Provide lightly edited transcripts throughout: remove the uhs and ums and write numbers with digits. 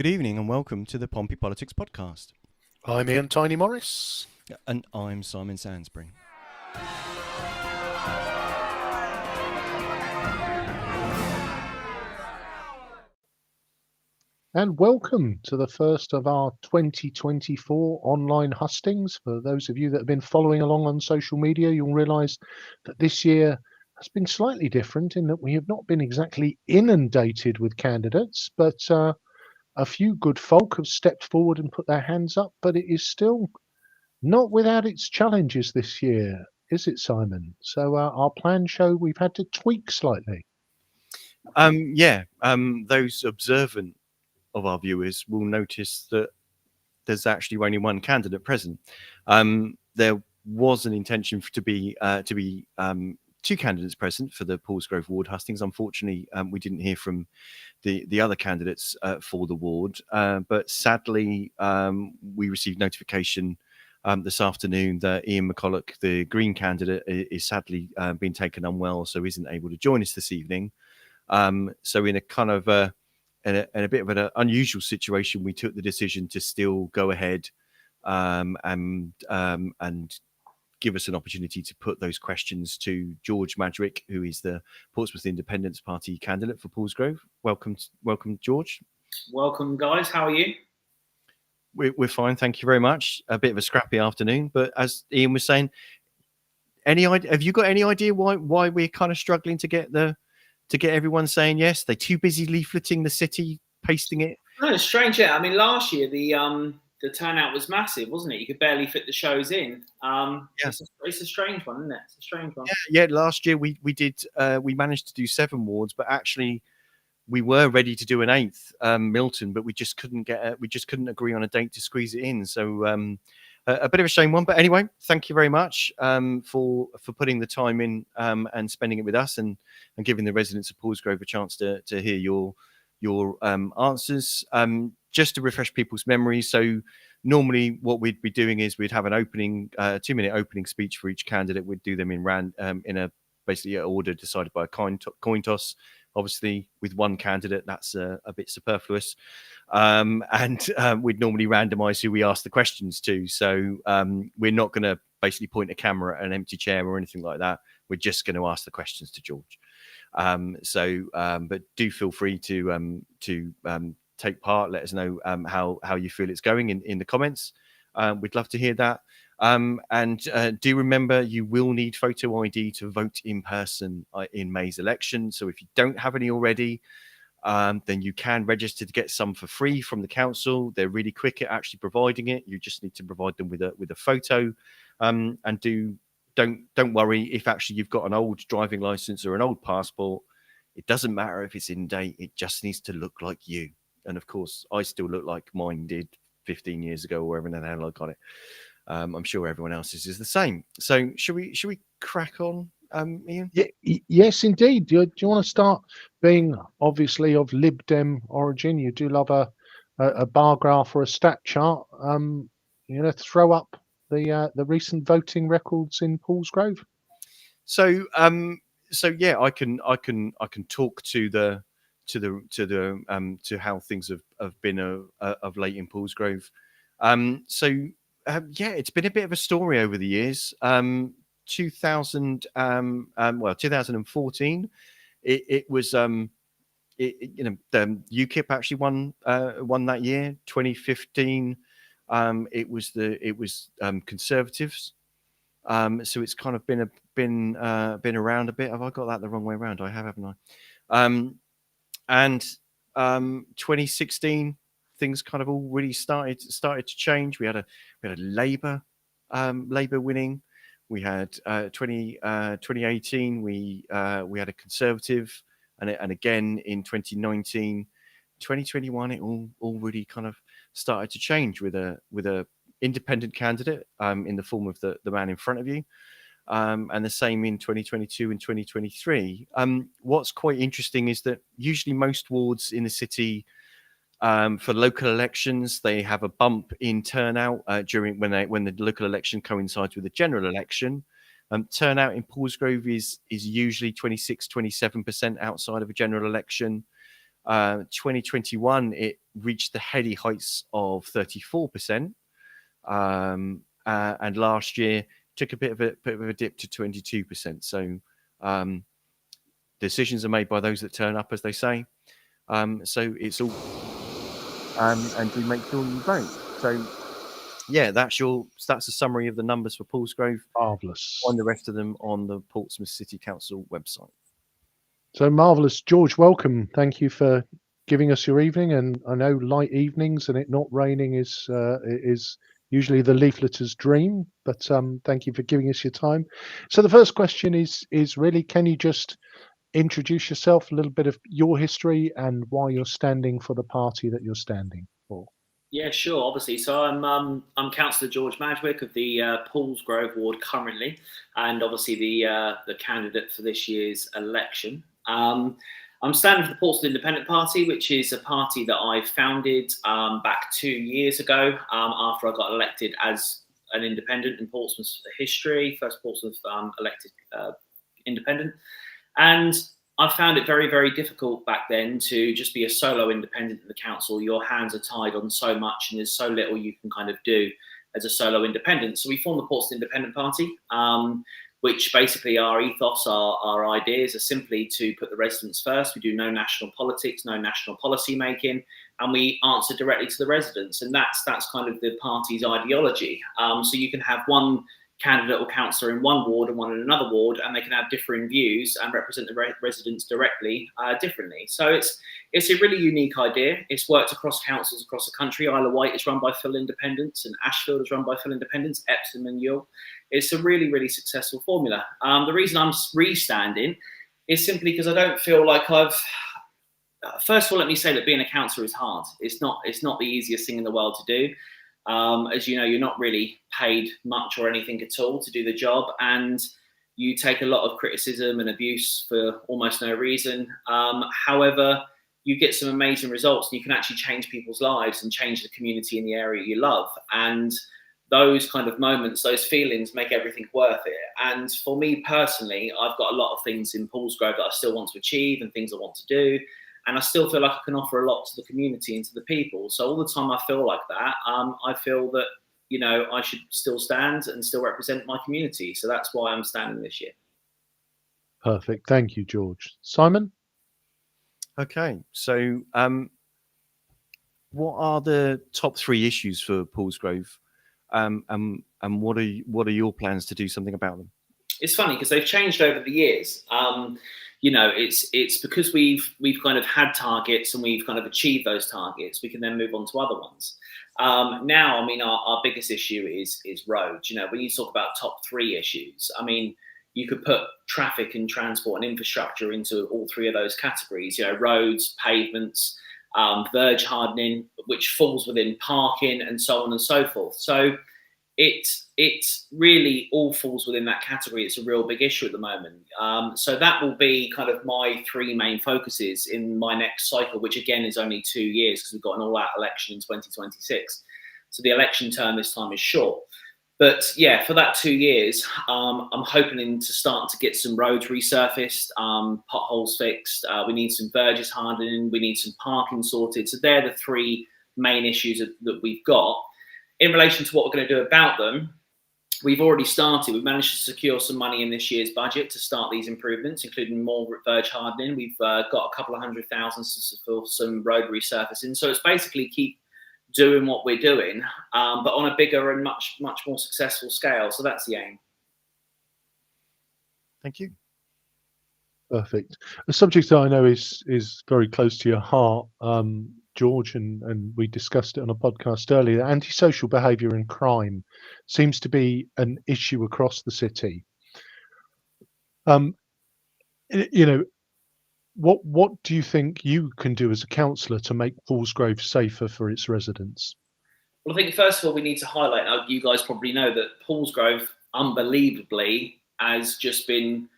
Good evening and welcome to the Pompey Politics Podcast. I'm Ian Tiny Morris. And I'm Simon Sansbury. And welcome to the first of our 2024 online hustings. For those of you that have been following along on social media, you'll realise that this year has been slightly different in that we have not been exactly inundated with candidates, but a few good folk have stepped forward and put their hands up, but it is still not without its challenges this year, is it, Simon? So our planned show we've had to tweak slightly. Those observant of our viewers will notice that there's actually only one candidate present. There was an intention to be two candidates present for the Paulsgrove ward hustings. Unfortunately, we didn't hear from the other candidates for the ward, but sadly, we received notification this afternoon that Ian McCulloch, the Green candidate, is sadly been taken unwell, so isn't able to join us this evening. So in a kind of in a bit of an unusual situation, we took the decision to still go ahead and give us an opportunity to put those questions to George Madgwick, who is the Portsmouth Independence Party candidate for Paulsgrove. Welcome, George. Welcome, guys. How are you? We're fine, thank you very much. A bit of a scrappy afternoon, but as Ian was saying, have you got any idea why we're kind of struggling to get everyone saying yes? They're too busy leafleting the city, pasting it. No, it's strange. Yeah, I mean, last year the turnout was massive, wasn't it? You could barely fit the shows in. It's a strange one, isn't it? It's a strange one. Yeah. Last year we managed to do 7 wards, but actually we were ready to do an 8th, Milton, but we just couldn't agree on a date to squeeze it in. So a bit of a shame one, but anyway, thank you very much for putting the time in and spending it with us and giving the residents of Paulsgrove a chance to hear your answers. Just to refresh people's memories, so normally what we'd be doing is we'd have an opening 2-minute opening speech for each candidate. We'd do them in a basically an order decided by a coin toss. Obviously, with one candidate, that's a bit superfluous. We'd normally randomise who we ask the questions to. So we're not going to basically point a camera at an empty chair or anything like that. We're just going to ask the questions to George. But do feel free to take part. Let us know how you feel it's going in the comments. We'd love to hear that. Do remember, you will need photo ID to vote in person in May's election. So if you don't have any already, then you can register to get some for free from the council. They're really quick at actually providing it. You just need to provide them with a photo. Don't worry if actually you've got an old driving license or an old passport. It doesn't matter if it's in date. It just needs to look like you. And of course, I still look like mine did 15 years ago, or wherever the hell I got it. I'm sure everyone else's is the same. So should we crack on, Ian? Yes, indeed. Do you want to start, being obviously of Lib Dem origin? You do love a bar graph or a stat chart. Throw up the recent voting records in Paulsgrove. So yeah, I can talk to how things have been of late in Paulsgrove. It's been a bit of a story over the years. 2014, it was the UKIP actually won that year. 2015, it was Conservatives. So it's kind of been around a bit. Have I got that the wrong way around? I have, haven't I? 2016, things kind of all really started to change. We had a Labour winning. We had 2018. We had a Conservative, and again in 2019, 2021, it all really kind of started to change with a independent candidate in the form of the man in front of you. And the same in 2022 and 2023. What's quite interesting is that usually most wards in the city, for local elections, they have a bump in turnout during when the local election coincides with the general election. Turnout in Paulsgrove is usually 26-27% outside of a general election. 2021, reached the heady heights of 34%, and last year took a bit of a dip to 22%. So decisions are made by those that turn up, as they say. So it's all and do make sure you vote. So yeah, that's a summary of the numbers for Paulsgrove. Marvellous. On the rest of them on the Portsmouth City Council website. So marvellous. George, welcome. Thank you for giving us your evening. And I know light evenings and it not raining is usually the leafleter's dream, but thank you for giving us your time. So the first question is really, can you just introduce yourself, a little bit of your history and why you're standing for the party that you're standing for? Yeah, sure. Obviously, so I'm Councillor George Madgwick of the Paulsgrove ward currently, and obviously the candidate for this year's election. I'm standing for the Portsmouth Independent Party, which is a party that I founded back 2 years ago after I got elected as an independent in Portsmouth's history, first Portsmouth elected independent. And I found it very, very difficult back then to just be a solo independent in the council. Your hands are tied on so much and there's so little you can kind of do as a solo independent. So we formed the Portsmouth Independent Party, which basically our ethos, our ideas are simply to put the residents first. We do no national politics, no national policy making, and we answer directly to the residents. And that's kind of the party's ideology. So you can have one candidate or councillor in one ward and one in another ward, and they can have differing views and represent the residents directly differently. So it's a really unique idea. It's worked across councils across the country. Isle of Wight is run by full independents, and Ashfield is run by full independents, Epsom and Ewell. It's a really, really successful formula. The reason I'm re-standing is simply because I don't feel like I've... First of all, let me say that being a councillor is hard. It's not the easiest thing in the world to do. As you know, you're not really paid much or anything at all to do the job, and you take a lot of criticism and abuse for almost no reason. However, you get some amazing results, and you can actually change people's lives and change the community in the area you love. And those kind of moments, those feelings make everything worth it. And for me personally, I've got a lot of things in Paulsgrove that I still want to achieve and things I want to do. And I still feel like I can offer a lot to the community and to the people. So all the time I feel like that, I feel that, you know, I should still stand and still represent my community. So that's why I'm standing this year. Perfect. Thank you, George. Simon? Okay. So what are the top 3 issues for Paulsgrove? And what are your plans to do something about them? It's funny because they've changed over the years. You know, it's because we've kind of had targets and we've kind of achieved those targets, we can then move on to other ones. Now, I mean, our biggest issue is roads. You know, when you talk about top 3 issues, I mean, you could put traffic and transport and infrastructure into all 3 of those categories. You know, roads, pavements, verge hardening, which falls within parking, and so on and so forth. So it really all falls within that category. It's a real big issue at the moment. So that will be kind of my 3 main focuses in my next cycle, which again is only 2 years because we've got an all-out election in 2026. So the election term this time is short. But yeah, for that 2 years, I'm hoping to start to get some roads resurfaced, potholes fixed. We need some verges hardening. We need some parking sorted. So they're the 3 main issues that we've got. In relation to what we're going to do about them, we've already started. We've managed to secure some money in this year's budget to start these improvements, including more verge hardening. We've got a couple of $100,000 for some road resurfacing. So it's basically keep doing what we're doing, but on a bigger and much more successful scale. So that's the aim. Thank you. Perfect. A subject that I know is very close to your heart, George, and we discussed it on a podcast earlier. Antisocial behaviour and crime seems to be an issue across the city. You know, what do you think you can do as a councillor to make Paulsgrove safer for its residents? Well, I think first of all we need to highlight. Now, you guys probably know that Paulsgrove, unbelievably, has just been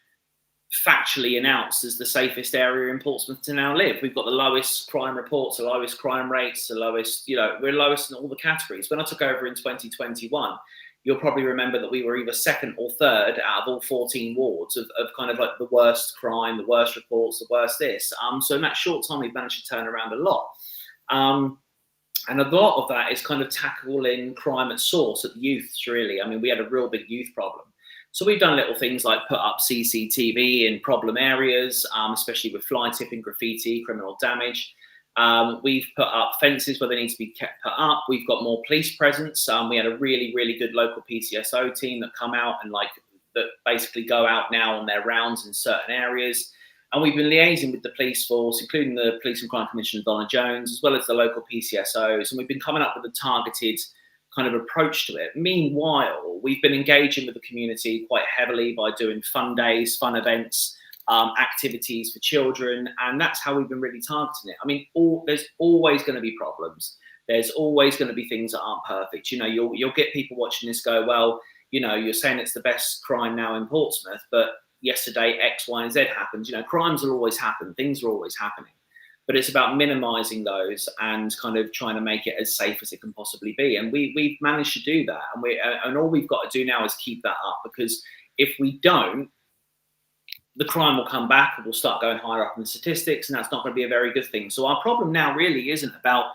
factually announced as the safest area in Portsmouth to now live. We've got the lowest crime reports, the lowest crime rates, the lowest, you know, we're lowest in all the categories. When I took over in 2021, you'll probably remember that we were either 2nd or 3rd out of all 14 wards of kind of like the worst crime, the worst reports, the worst this. So in that short time, we've managed to turn around a lot. And a lot of that is kind of tackling crime at source, at the youths, really. I mean, we had a real big youth problem. So we've done little things like put up CCTV in problem areas, especially with fly tipping, graffiti, criminal damage. We've put up fences where they need to be kept put up. We've got more police presence. We had a really, really good local PCSO team that come out and that basically go out now on their rounds in certain areas. And we've been liaising with the police force, including the Police and Crime Commissioner, Donna Jones, as well as the local PCSOs. And we've been coming up with a targeted kind of approach to it. Meanwhile, we've been engaging with the community quite heavily by doing fun days, fun events, activities for children. And that's how we've been really targeting it. I mean, there's always going to be problems. There's always going to be things that aren't perfect. You know, you'll get people watching this go, well, you know, you're saying it's the best crime now in Portsmouth, but yesterday X, Y, and Z happened. You know, crimes will always happen. Things are always happening. But it's about minimising those and kind of trying to make it as safe as it can possibly be. And we've managed to do that. And all we've got to do now is keep that up, because if we don't, the crime will come back and we'll start going higher up in the statistics, and that's not going to be a very good thing. So our problem now really isn't about,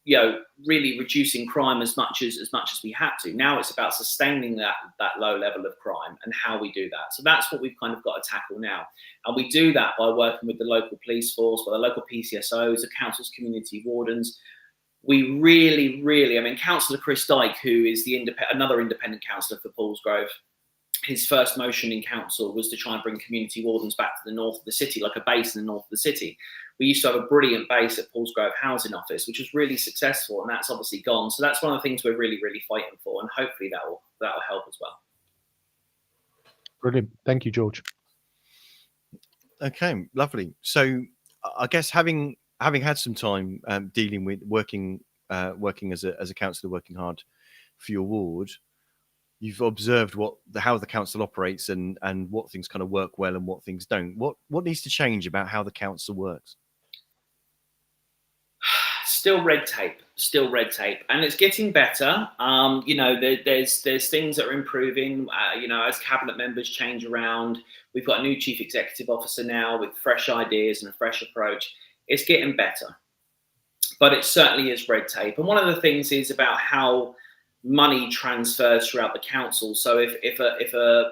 you know, really reducing crime as much as we had to. Now it's about sustaining that low level of crime and how we do that. So that's what we've kind of got to tackle now. And we do that by working with the local police force, by the local PCSOs, the council's community wardens. We really, I mean, Councillor Chris Dyke, who is another independent councillor for Paulsgrove, his first motion in council was to try and bring community wardens back to the north of the city, like a base in the north of the city. We used to have a brilliant base at Paulsgrove Housing Office, which was really successful, and that's obviously gone. So that's one of the things we're really fighting for, and hopefully that will help as well. Brilliant. Thank you, George. Okay, lovely. So I guess having had some time dealing with working as a councillor, working hard for your ward, you've observed how the council operates and what things kind of work well and what things don't. What needs to change about how the council works? Still red tape, and it's getting better. You know, there's things that are improving. You know, as cabinet members change around, we've got a new chief executive officer now with fresh ideas and a fresh approach. It's getting better, but it certainly is red tape. And one of the things is about how money transfers throughout the council. So if a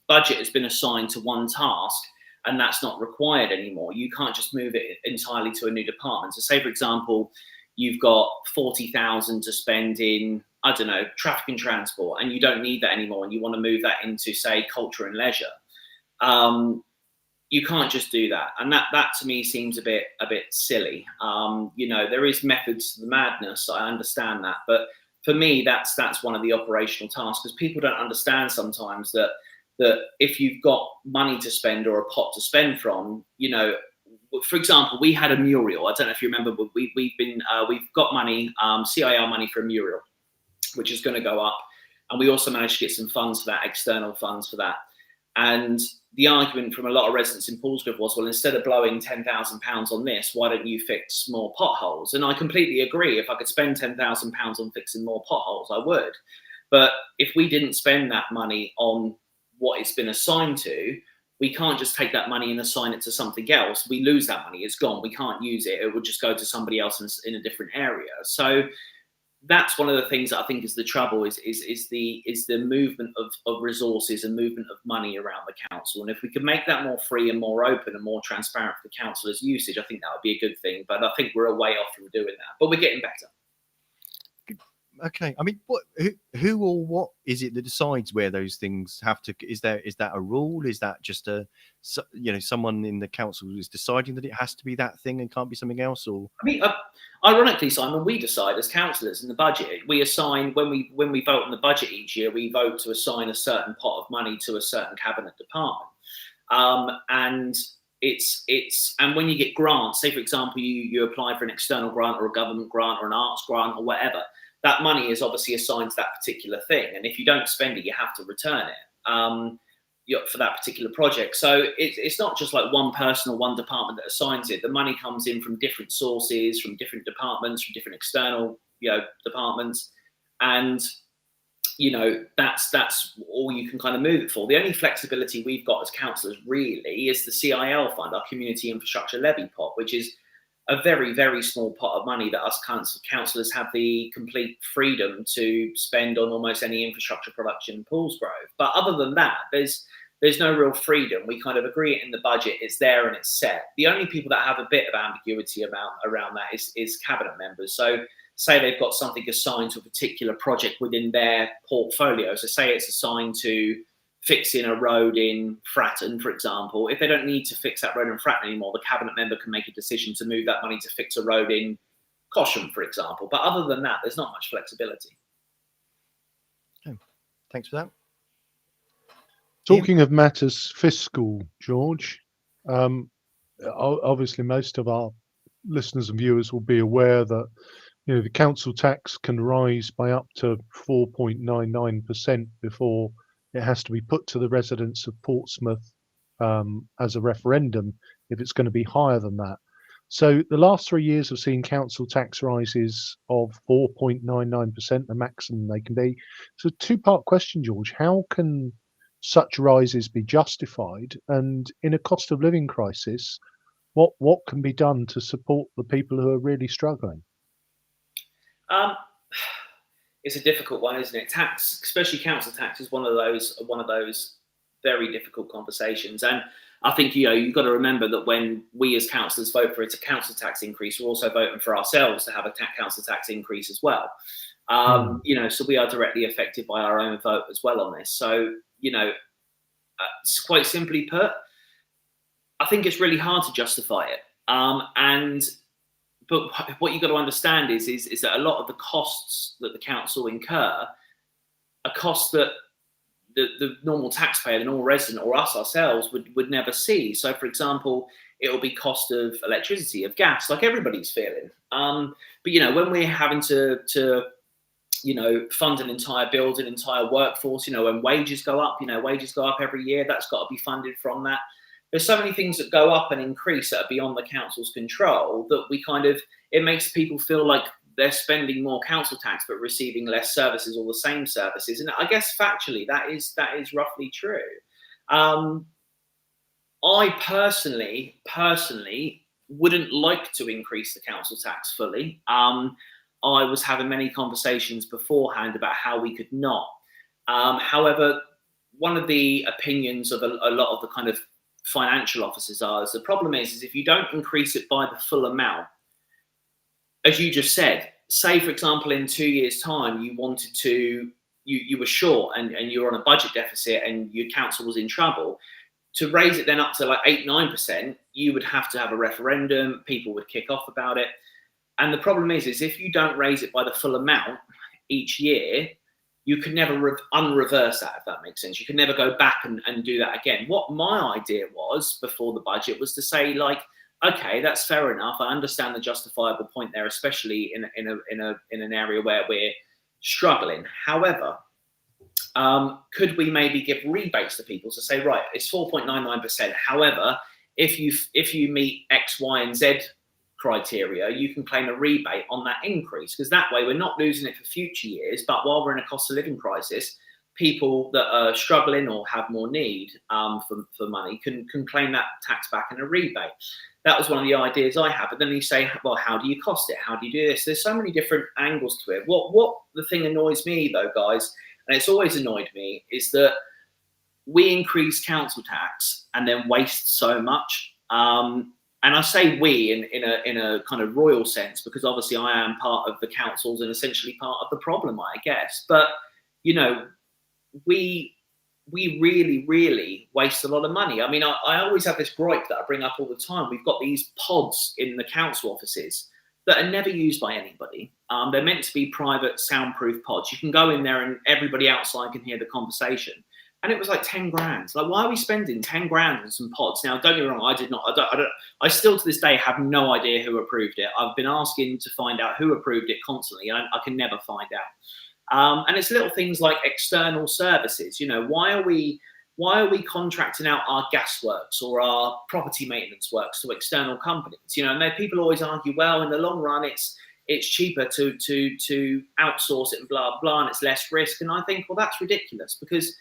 budget has been assigned to one task and that's not required anymore, you can't just move it entirely to a new department. So say, for example, you've got 40,000 to spend in, I don't know, traffic and transport, and you don't need that anymore, and you want to move that into, say, culture and leisure. You can't just do that. And that to me seems a bit silly. You know, there is methods to the madness. I understand that. But for me, that's one of the operational tasks, because people don't understand sometimes that if you've got money to spend or a pot to spend from, you know, for example, we had a mural. I don't know if you remember, but we've got money, CIL money for a mural, which is going to go up, and we also managed to get some funds for that, external funds for that. And the argument from a lot of residents in Paulsgrove was, well, instead of blowing £10,000 on this, why don't you fix more potholes? And I completely agree. If I could spend £10,000 on fixing more potholes, I would. But if we didn't spend that money on what it's been assigned to, we can't just take that money and assign it to something else. We lose that money. It's gone. We can't use it. It would just go to somebody else in a different area. So that's one of the things that I think is the trouble, is the movement of resources and movement of money around the council. And if we could make that more free and more open and more transparent for the councillors' usage, I think that would be a good thing. But I think we're a way off from doing that. But we're getting better. Okay, I mean, who or what is it that decides where those things have to? Is that a rule? Is that just someone in the council is deciding that it has to be that thing and can't be something else? Or I mean, ironically, Simon, we decide as councillors in the budget. We assign when we vote on the budget each year, we vote to assign a certain pot of money to a certain cabinet department, and and when you get grants, say for example you apply for an external grant or a government grant or an arts grant or whatever. That money is obviously assigned to that particular thing. And if you don't spend it, you have to return it for that particular project. So it's not just like one person or one department that assigns it. The money comes in from different sources, from different departments, from different external departments. And, you know, that's all you can kind of move it for. The only flexibility we've got as councillors really is the CIL fund, our Community Infrastructure Levy pot, which is a very, very small pot of money that us councillors have the complete freedom to spend on almost any infrastructure production in Paulsgrove. But other than that, there's no real freedom. We kind of agree it in the budget, it's there and it's set. The only people that have a bit of ambiguity around that is cabinet members. So say they've got something assigned to a particular project within their portfolio. So say it's assigned to fixing a road in Fratton, for example. If they don't need to fix that road in Fratton anymore, the cabinet member can make a decision to move that money to fix a road in Cosham, for example. But other than that, there's not much flexibility. Okay. Thanks for that. Talking of matters fiscal, George, obviously most of our listeners and viewers will be aware that the council tax can rise by up to 4.99% before it has to be put to the residents of Portsmouth as a referendum if it's going to be higher than that. So the last 3 years have seen council tax rises of 4.99%, the maximum they can be. So two-part question, George. How can such rises be justified? And in a cost of living crisis, what can be done to support the people who are really struggling? It's a difficult one, isn't it? Tax, especially council tax, is one of those very difficult conversations. And I think you've got to remember that when we as councillors vote for a council tax increase, we're also voting for ourselves to have a council tax increase as well. So we are directly affected by our own vote as well on this. So quite simply put, I think it's really hard to justify it. But what you've got to understand is that a lot of the costs that the council incur are costs that the normal taxpayer, the normal resident, or us ourselves would never see. So, for example, it will be cost of electricity, of gas, like everybody's feeling. But when we're having to fund an entire build, an entire workforce, when wages go up, every year, that's got to be funded from that. There's so many things that go up and increase that are beyond the council's control that it makes people feel like they're spending more council tax but receiving less services or the same services. And I guess factually that is roughly true. I personally wouldn't like to increase the council tax fully. I was having many conversations beforehand about how we could not. However, one of the opinions of a lot of the kind of financial officers is the problem is if you don't increase it by the full amount, as you just said, say for example in 2 years' time you wanted to, you were short and you were on a budget deficit and your council was in trouble, to raise it then up to like 8-9%, you would have to have a referendum, people would kick off about it. And the problem is if you don't raise it by the full amount each year, you can never unreverse that, if that makes sense. You can never go back and do that again. What my idea was before the budget was to say, like, okay, that's fair enough. I understand the justifiable point there, especially in an area where we're struggling. However, could we maybe give rebates to people to say, right, it's 4.99%. However, if you meet X, Y, and Z criteria, you can claim a rebate on that increase, because that way we're not losing it for future years, but while we're in a cost of living crisis, people that are struggling or have more need for money can claim that tax back in a rebate. That was one of the ideas I had. But then you say, well, how do you cost it? How do you do this? There's so many different angles to it. What the thing annoys me though, guys, and it's always annoyed me, is that we increase council tax and then waste so much. And I say we in a kind of royal sense, because obviously I am part of the councils and essentially part of the problem, I guess. But, we really, really waste a lot of money. I mean, I always have this gripe that I bring up all the time. We've got these pods in the council offices that are never used by anybody. They're meant to be private soundproof pods. You can go in there and everybody outside can hear the conversation. And it was like 10 grand. Like, why are we spending 10 grand on some pods? Now, don't get me wrong, I still to this day have no idea who approved it. I've been asking to find out who approved it constantly, and I can never find out. And it's little things like external services. Why are we contracting out our gas works or our property maintenance works to external companies? And people always argue, well, in the long run, it's cheaper to outsource it and blah, blah, and it's less risk. And I think, well, that's ridiculous, because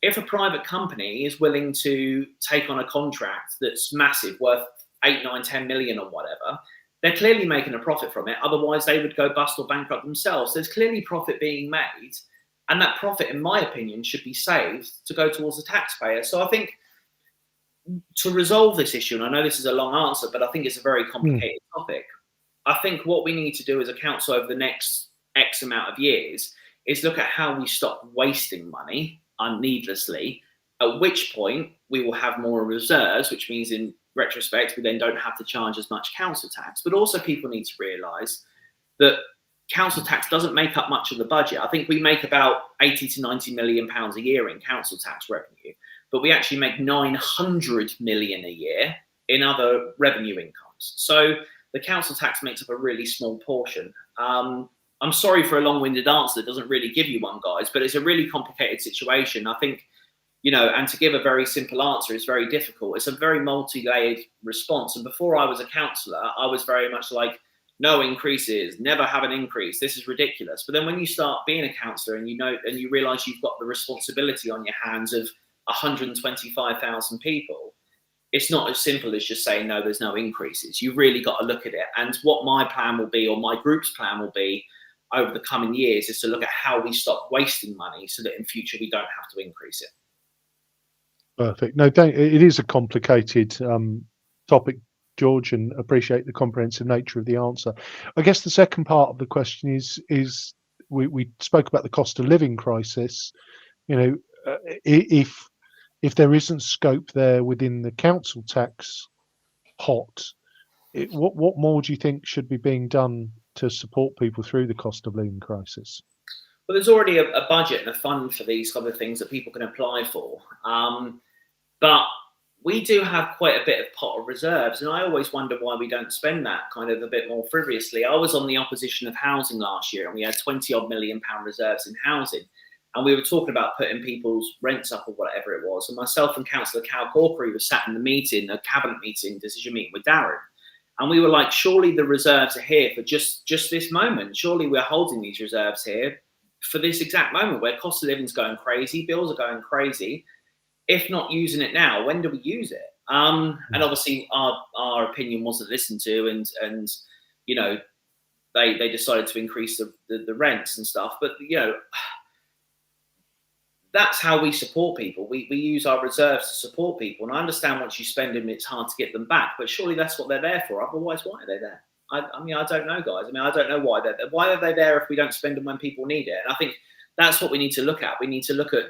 if a private company is willing to take on a contract that's massive, worth 8, 9, 10 million or whatever, they're clearly making a profit from it. Otherwise, they would go bust or bankrupt themselves. There's clearly profit being made. And that profit, in my opinion, should be saved to go towards the taxpayer. So I think to resolve this issue, and I know this is a long answer, but I think it's a very complicated topic. I think what we need to do as a council over the next X amount of years is look at how we stop wasting money needlessly, at which point we will have more reserves, which means in retrospect, we then don't have to charge as much council tax. But also people need to realise that council tax doesn't make up much of the budget. I think we make about 80 to 90 million pounds a year in council tax revenue, but we actually make 900 million a year in other revenue incomes. So the council tax makes up a really small portion. I'm sorry for a long-winded answer that doesn't really give you one, guys, but it's a really complicated situation. I think, you know, and to give a very simple answer is very difficult. It's a very multi-layered response. And before I was a councillor, I was very much like, no increases, never have an increase. This is ridiculous. But then when you start being a councillor and you realise you've got the responsibility on your hands of 125,000 people, it's not as simple as just saying, no, there's no increases. You've really got to look at it. And what my plan will be, or my group's plan will be over the coming years, is to look at how we stop wasting money so that in future we don't have to increase it. Perfect. No, it is a complicated topic, George, and appreciate the comprehensive nature of the answer. I guess the second part of the question is we spoke about the cost of living crisis. You know, if there isn't scope there within the council tax pot, what more do you think should be being done to support people through the cost of living crisis? Well, there's already a budget and a fund for these kind of things that people can apply for. But we do have quite a bit of pot of reserves, and I always wonder why we don't spend that kind of a bit more frivolously. I was on the opposition of housing last year, and we had 20 odd million pound reserves in housing, and we were talking about putting people's rents up or whatever it was. And myself and Councillor Cal Corkery were sat in the meeting, a cabinet meeting, decision meeting with Darren, and we were like, surely the reserves are here for just this moment. Surely we're holding these reserves here for this exact moment where cost of living's going crazy, bills are going crazy. If not using it now, when do we use it? And obviously our opinion wasn't listened to, and you know, they decided to increase the rents and stuff. But you know, that's how we support people. We use our reserves to support people. And I understand once you spend them, it's hard to get them back. But surely that's what they're there for. Otherwise, why are they there? I mean, I don't know, guys. I mean, I don't know why they're there. Why are they there if we don't spend them when people need it? And I think that's what we need to look at. We need to look at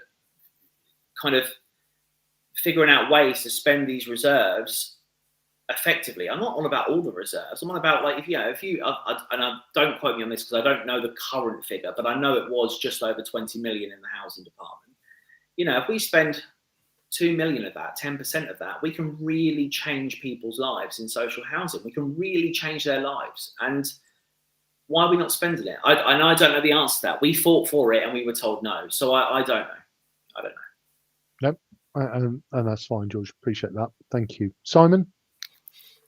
kind of figuring out ways to spend these reserves effectively. I'm not on about all the reserves. I'm on about, like, if you and don't quote me on this because I don't know the current figure, but I know it was just over 20 million in the housing department. You know, if we spend 2 million of that, 10% of that, we can really change people's lives in social housing. We can really change their lives. And why are we not spending it? I don't know the answer to that. We fought for it and we were told no. So I don't know. I don't know. Nope. And that's fine, George. Appreciate that. Thank you. Simon?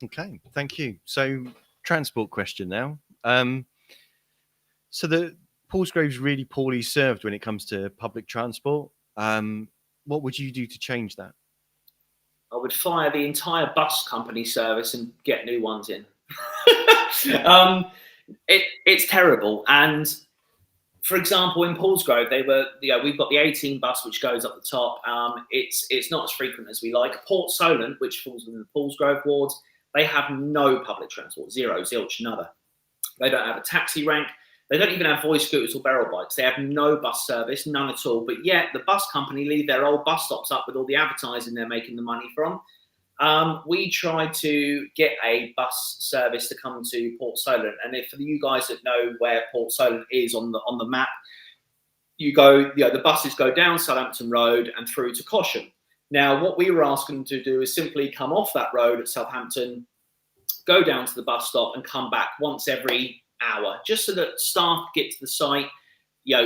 Okay, thank you. So, transport question now. So the Paulsgrove's really poorly served when it comes to public transport. What would you do to change that? I would fire the entire bus company service and get new ones in. It's terrible. And for example, in Paulsgrove, we've got the 18 bus which goes up the top. It's not as frequent as we like. Port Solent, which falls within the Paulsgrove wards, they have no public transport, zero, zilch, nada. They don't have a taxi rank. They don't even have voice scooters or barrel bikes. They have no bus service, none at all. But yet the bus company leave their old bus stops up with all the advertising they're making the money from. We tried to get a bus service to come to Port Solent, and for you guys that know where Port Solent is on the map, the buses go down Southampton Road and through to Cosham. Now, what we were asking them to do is simply come off that road at Southampton, go down to the bus stop, and come back once every hour, just so that staff get to the site,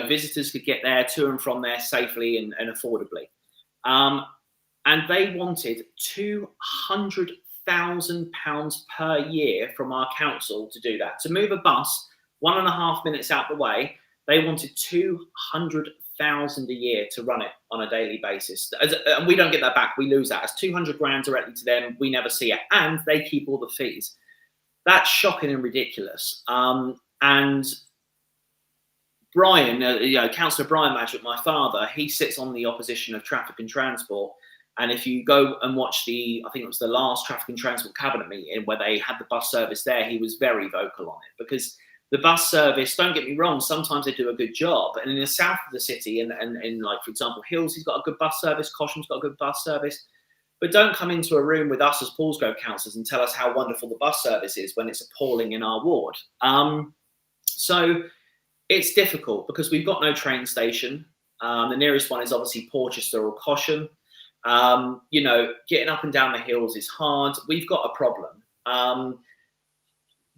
visitors could get there to and from there safely and affordably. And they wanted £200,000 per year from our council to do that. To move a bus 1.5 minutes out the way, they wanted £200,000 a year to run it on a daily basis. And we don't get that back. We lose that. It's 200 grand directly to them. We never see it. And they keep all the fees. That's shocking and ridiculous. And Brian, Councillor Brian Madgwick, my father, he sits on the opposition of traffic and transport. And if you go and watch I think it was the last traffic and transport cabinet meeting where they had the bus service there, he was very vocal on it, because the bus service, don't get me wrong, sometimes they do a good job. And in the south of the city, and like, for example, Hillsy's got a good bus service, Cosham's got a good bus service. But don't come into a room with us as Paulsgrove councillors and tell us how wonderful the bus service is when it's appalling in our ward. So it's difficult because we've got no train station. The nearest one is obviously Porchester or Cosham. Getting up and down the hills is hard. We've got a problem.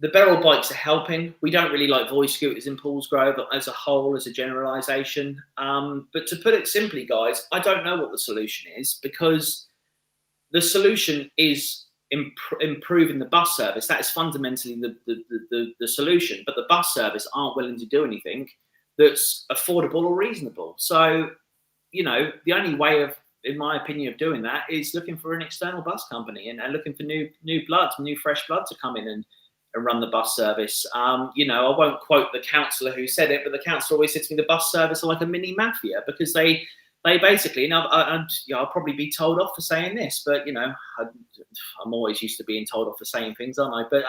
The Beryl bikes are helping. We don't really like voice scooters in Paulsgrove as a whole, as a generalisation. But to put it simply, guys, I don't know what the solution is, because the solution is improving the bus service. That is fundamentally the solution. But the bus service aren't willing to do anything that's affordable or reasonable. So, the only way of, in my opinion, of doing that is looking for an external bus company and looking for new blood, new fresh blood to come in and run the bus service. I won't quote the councillor who said it, but the councillor always said to me, the bus service are like a mini mafia, because they basically, and I'll probably be told off for saying this, but I'm always used to being told off for saying things, aren't I? But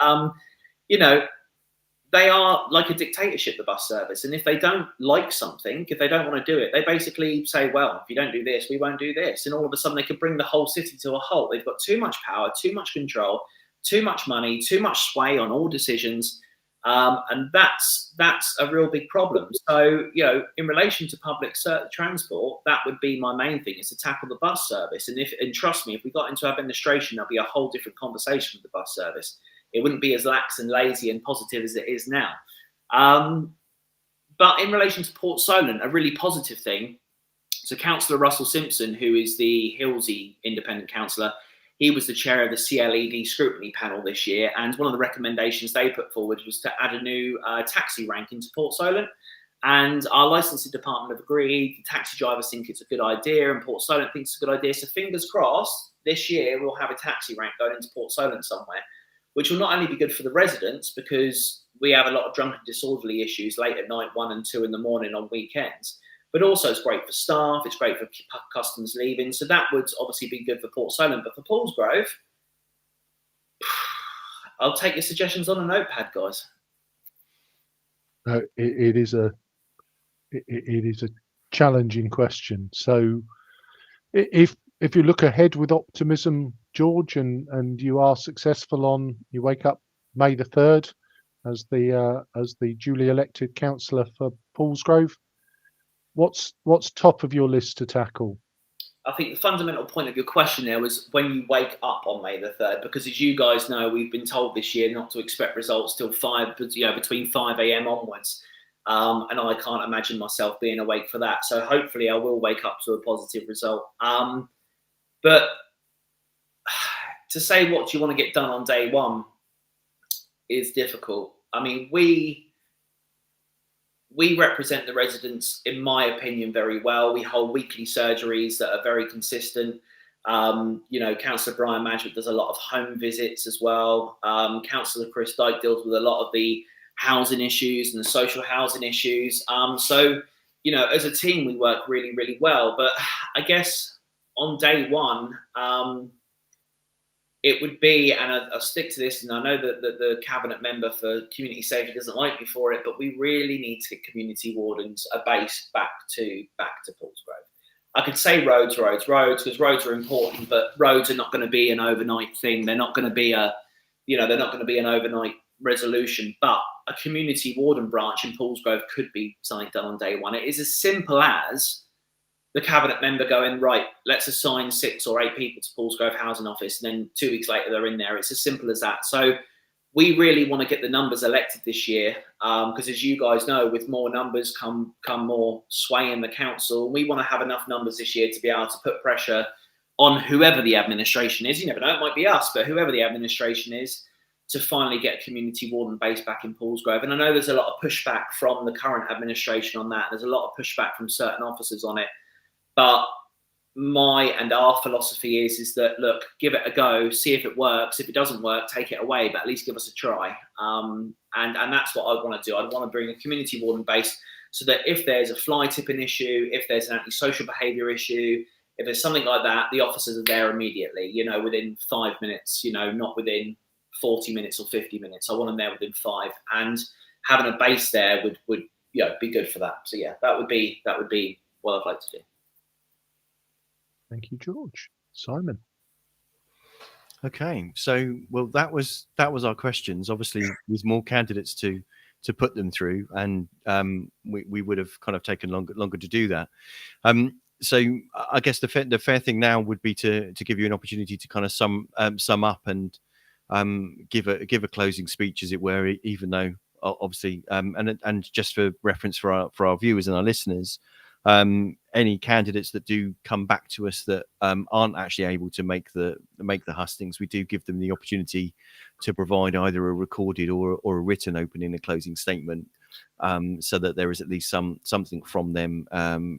they are like a dictatorship, the bus service. And if they don't like something, if they don't want to do it, they basically say, well, if you don't do this, we won't do this. And all of a sudden they could bring the whole city to a halt. They've got too much power, too much control, too much money, too much sway on all decisions. And that's a real big problem. So, in relation to public transport, that would be my main thing, is to tackle the bus service. And trust me, if we got into administration, there'll be a whole different conversation with the bus service. It wouldn't be as lax and lazy and positive as it is now. But in relation to Port Solent, a really positive thing. So Councillor Russell Simpson, who is the Hillsy independent councillor, he was the chair of the CLED scrutiny panel this year. And one of the recommendations they put forward was to add a new taxi rank into Port Solent. And our licensing department have agreed. The taxi drivers think it's a good idea, and Port Solent thinks it's a good idea. So fingers crossed, this year we'll have a taxi rank going into Port Solent somewhere, which will not only be good for the residents, because we have a lot of drunken disorderly issues late at night, 1 and 2 in the morning on weekends, but also it's great for staff, it's great for customers leaving. So that would obviously be good for Port Solent. But for Paulsgrove, I'll take your suggestions on a notepad, guys. It is a challenging question. So if you look ahead with optimism, George, and you are successful you wake up May the 3rd as the duly elected councillor for Paulsgrove, what's top of your list to tackle? I think the fundamental point of your question there was when you wake up on May the 3rd, because as you guys know, we've been told this year not to expect results till between 5 a.m. onwards. And I can't imagine myself being awake for that. So hopefully I will wake up to a positive result. But to say what do you want to get done on day one is difficult. I mean, we represent the residents, in my opinion, very well. We hold weekly surgeries that are very consistent. Councillor Brian Madgwick does a lot of home visits as well. Councillor Chris Dyke deals with a lot of the housing issues and the social housing issues. So, as a team, we work really, really well. But I guess on day one, it would be, and I'll stick to this, and I know that the cabinet member for community safety doesn't like me for it, but we really need to get community wardens a base back to Paulsgrove. I could say roads, because roads are important, but roads are not going to be an overnight thing. They're not going to be an overnight resolution. But a community warden branch in Paulsgrove could be something done on day one. It is as simple as the cabinet member going, right, let's assign 6 or 8 people to Paulsgrove Housing Office, and then 2 weeks later they're in there. It's as simple as that. So we really want to get the numbers elected this year, because as you guys know, with more numbers come more sway in the council. We want to have enough numbers this year to be able to put pressure on whoever the administration is. You never know, it might be us, but whoever the administration is, to finally get a community warden base back in Paulsgrove. And I know there's a lot of pushback from the current administration on that. There's a lot of pushback from certain officers on it. But my and our philosophy is that, look, give it a go, see if it works. If it doesn't work, take it away, but at least give us a try. And that's what I want to do. I want to bring a community warden base so that if there's a fly tipping issue, if there's an antisocial behaviour issue, if there's something like that, the officers are there immediately, you know, within 5 minutes, you know, not within 40 minutes or 50 minutes. I want them there within 5, and having a base there would you know, be good for that. So yeah, that would be what I'd like to do. Thank you, George. Simon. Okay, so well, that was our questions. Obviously, there's more candidates to put them through, and we would have kind of taken longer to do that. So I guess the fair thing now would be to give you an opportunity to kind of sum up and give a closing speech, as it were. Even though obviously, and just for reference for our viewers and our listeners, any candidates that do come back to us that aren't actually able to make the hustings, we do give them the opportunity to provide either a recorded or a written opening and closing statement, so that there is at least something from them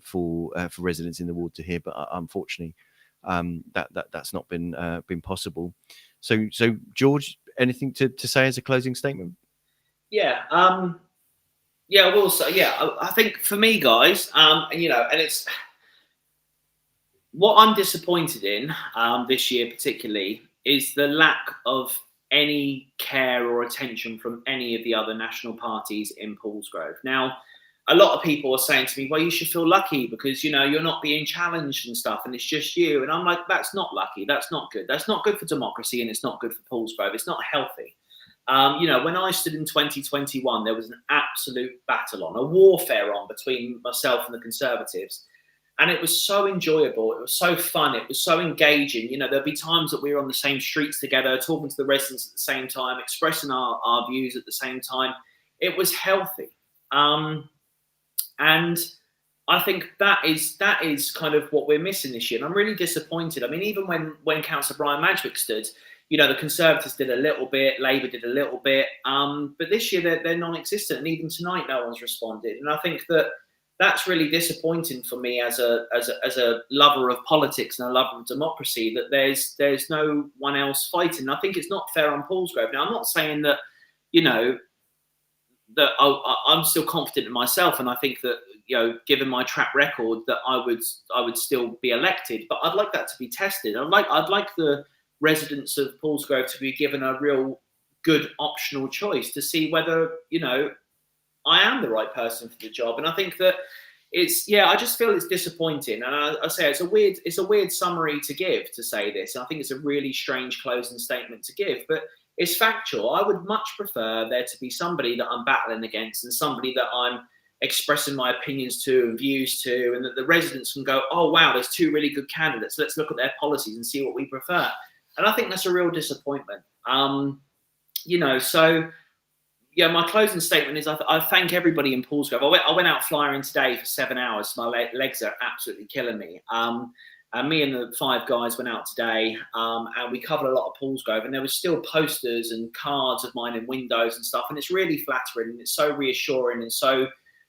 for residents in the ward to hear. But unfortunately, that's not been possible. So George, anything to say as a closing statement? Yeah. Yeah, I will say, yeah, I think for me, guys, you know, and it's what I'm disappointed in this year particularly is the lack of any care or attention from any of the other national parties in Paulsgrove. Now, a lot of people are saying to me, well, you should feel lucky because, you know, you're not being challenged and stuff and it's just you. And I'm like, that's not lucky. That's not good. That's not good for democracy, and it's not good for Paulsgrove. It's not healthy. You know, when I stood in 2021, there was an absolute battle on, a warfare on between myself and the Conservatives. And it was so enjoyable. It was so fun. It was so engaging. You know, there'd be times that we were on the same streets together, talking to the residents at the same time, expressing our views at the same time. It was healthy. And I think that is kind of what we're missing this year. And I'm really disappointed. I mean, even when Councillor Brian Madgwick stood, you know, the Conservatives did a little bit, Labour did a little bit, but this year they're non-existent, and even tonight no one's responded. And I think that's really disappointing for me as a lover of politics and a lover of democracy, that there's no one else fighting. I think it's not fair on Paulsgrove. Now, I'm not saying that, you know, that I'm still confident in myself, and I think that, you know, given my track record, that I would still be elected. But I'd like that to be tested. I'd like the residents of Paulsgrove to be given a real good optional choice to see whether, you know, I am the right person for the job. And I think that I just feel it's disappointing. And I say it's a weird summary to give, to say this. And I think it's a really strange closing statement to give, but it's factual. I would much prefer there to be somebody that I'm battling against and somebody that I'm expressing my opinions to and views to, and that the residents can go, oh, wow, there's two really good candidates. Let's look at their policies and see what we prefer. And I think that's a real disappointment. You know, so yeah, my closing statement is I thank everybody in Paulsgrove. I went out flying today for 7 hours. My legs are absolutely killing me. And me and the 5 guys went out today, and we covered a lot of Paulsgrove, and there was still posters and cards of mine in windows and stuff. And it's really flattering, and it's so reassuring and so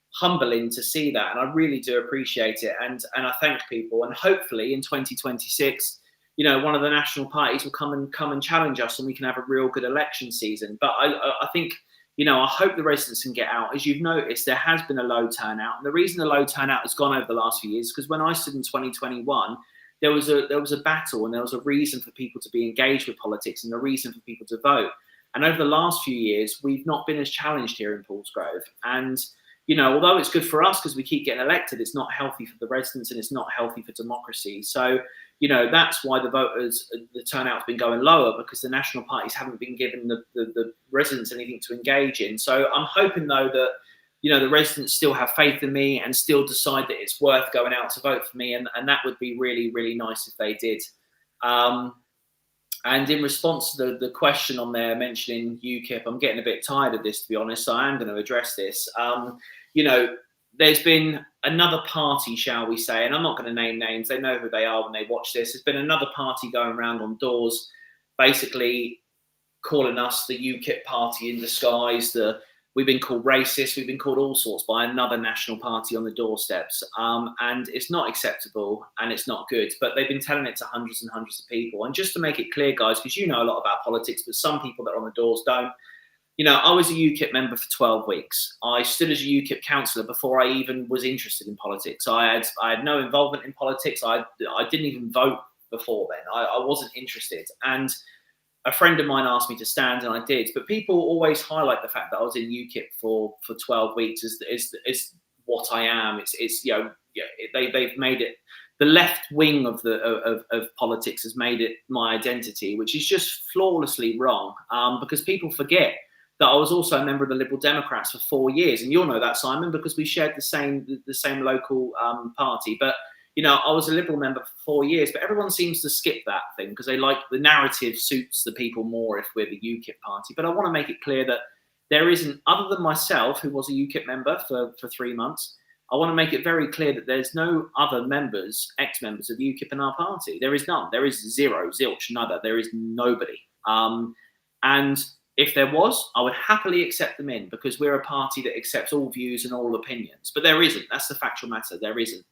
humbling to see that. And I really do appreciate it. And I thank people. And hopefully in 2026, you know, one of the national parties will come and challenge us, and we can have a real good election season. But I think, you know, I hope the residents can get out. As you've noticed, there has been a low turnout, and the reason the low turnout has gone over the last few years is because when I stood in 2021, there was a battle, and there was a reason for people to be engaged with politics and a reason for people to vote. And over the last few years, we've not been as challenged here in Paulsgrove. And, you know, although it's good for us because we keep getting elected, it's not healthy for the residents, and it's not healthy for democracy. So, you know, that's why the turnout's been going lower, because the national parties haven't been giving the residents anything to engage in. So I'm hoping, though, that, you know, the residents still have faith in me and still decide that it's worth going out to vote for me. And that would be really, really nice if they did. And in response to the question on there mentioning UKIP, I'm getting a bit tired of this, to be honest, so I am going to address this. You know, there's been another party, shall we say, and I'm not going to name names, they know who they are when they watch this. There's been another party going around on doors, basically calling us the UKIP party in disguise, the We've been called racist. We've been called all sorts by another national party on the doorsteps. And it's not acceptable and it's not good. But they've been telling it to hundreds and hundreds of people. And just to make it clear, guys, because you know a lot about politics, but some people that are on the doors don't. You know, I was a UKIP member for 12 weeks. I stood as a UKIP councillor before I even was interested in politics. I had no involvement in politics. I didn't even vote before then. I wasn't interested. And a friend of mine asked me to stand, and I did. But people always highlight the fact that I was in UKIP for 12 weeks as what I am. It's you know, they've made it. The left wing of politics has made it my identity, which is just flawlessly wrong. Because people forget that I was also a member of the Liberal Democrats for 4 years, and you'll know that, Simon, because we shared the same local party. But you know, I was a Liberal member for 4 years, but everyone seems to skip that thing because they like the narrative suits the people more if we're the UKIP party. But I want to make it clear that there isn't, other than myself, who was a UKIP member for 3 months, I want to make it very clear that there's no other members, ex-members of UKIP in our party. There is none. There is zero, zilch, nada. There is nobody. And if there was, I would happily accept them in because we're a party that accepts all views and all opinions. But there isn't. That's the factual matter. There isn't.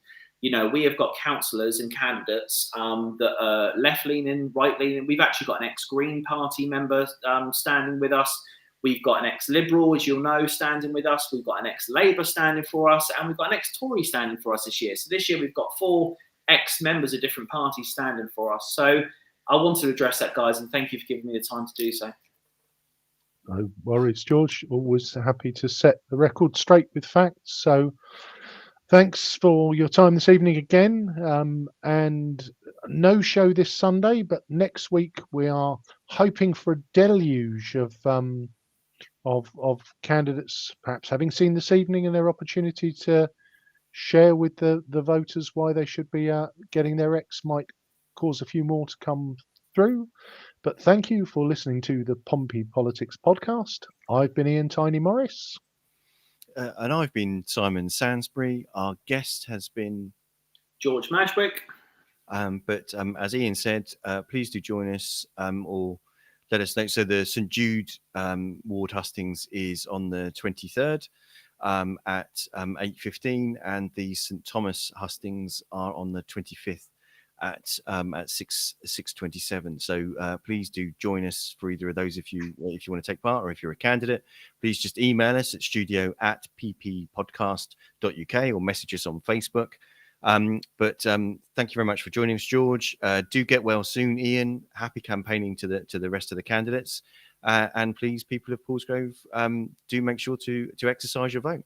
You know, we have got councillors and candidates that are left-leaning, right-leaning. We've actually got an ex-Green Party member standing with us. We've got an ex-Liberal, as you'll know, standing with us. We've got an ex-Labour standing for us. And we've got an ex-Tory standing for us this year. So this year we've got 4 ex-members of different parties standing for us. So I wanted to address that, guys, and thank you for giving me the time to do so. No worries, George. Always happy to set the record straight with facts. So thanks for your time this evening again. And no show this Sunday, but next week we are hoping for a deluge of candidates, perhaps having seen this evening and their opportunity to share with the voters why they should be getting their ex might cause a few more to come through. But thank you for listening to the Pompey Politics podcast. I've been Ian Tiny Morris. And I've been Simon Sansbury. Our guest has been George Madgwick. But as Ian said, please do join us or let us know. So the St Jude ward hustings is on the 23rd at 8:15, and the St Thomas hustings are on the 25th at 6:27. So please do join us for either of those if you want to take part, or if you're a candidate, please just email us at studio@pppodcast.uk or message us on Facebook. But thank you very much for joining us, George. Do get well soon, Ian. Happy campaigning to the rest of the candidates, and please, people of Paulsgrove, do make sure to exercise your vote.